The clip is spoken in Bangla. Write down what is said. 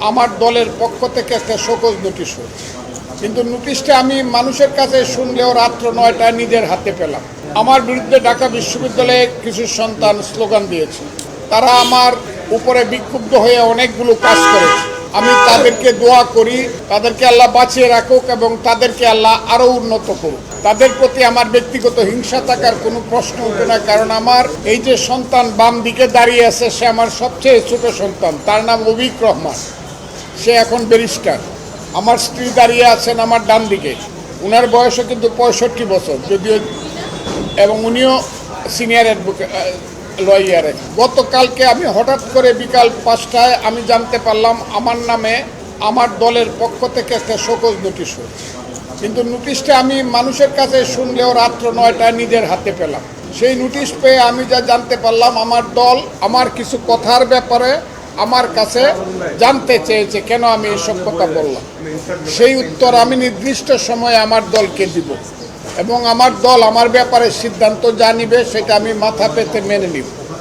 আমার দলের পক্ষ থেকে একটা শোকজ নোটিশ হয়েছে, কিন্তু নোটিশটা আমি মানুষের কাছে শুনলেও রাত্র 9টায় নিজের হাতে পেলাম। আমার বিরুদ্ধে ঢাকা বিশ্ববিদ্যালয়ে কিছু সন্তান স্লোগান দিয়েছে, তারা আমার উপরে বিক্ষুব্ধ হয়ে অনেকগুলো কাজ করেছে। আমি তাদেরকে দোয়া করি, তাদেরকে আল্লাহ বাঁচিয়ে রাখুক এবং তাদেরকে আল্লাহ আরও উন্নত করুক। তাদের প্রতি আমার ব্যক্তিগত হিংসা থাকার কোনো প্রশ্ন ওঠে না, কারণ আমার এই যে সন্তান বাম দিকে দাঁড়িয়ে আছে, সে আমার সবচেয়ে ছোট সন্তান, তার নাম অভিক রহমান, সে এখন ব্যারিস্টার। আমার স্ত্রী দাঁড়িয়ে আছেন আমার ডান দিকে, ওনার বয়সও কিন্তু 65 বছর যদিও, এবং উনিও সিনিয়র লয়ারে। গতকালকে আমি হঠাৎ করে বিকাল 5টায় আমি জানতে পারলাম আমার নামে আমার দলের পক্ষ থেকে একটা শোকজ নোটিশ হয়েছে, কিন্তু নোটিশটা আমি মানুষের কাছে শুনলেও রাত্র 9টায় নিজের হাতে পেলাম। সেই নোটিশ পেয়ে আমি যা জানতে পারলাম, আমার দল আমার কিছু কথার ব্যাপারে আমার কাছে জানতে চেয়েছে কেন আমি এসব কথা বললাম। সেই উত্তর আমি নির্দিষ্ট সময়ে আমার দলকে দিব এবং আমার দল আমার ব্যাপারে সিদ্ধান্ত যা নিবে সেটা আমি মাথা পেতে মেনে নিব।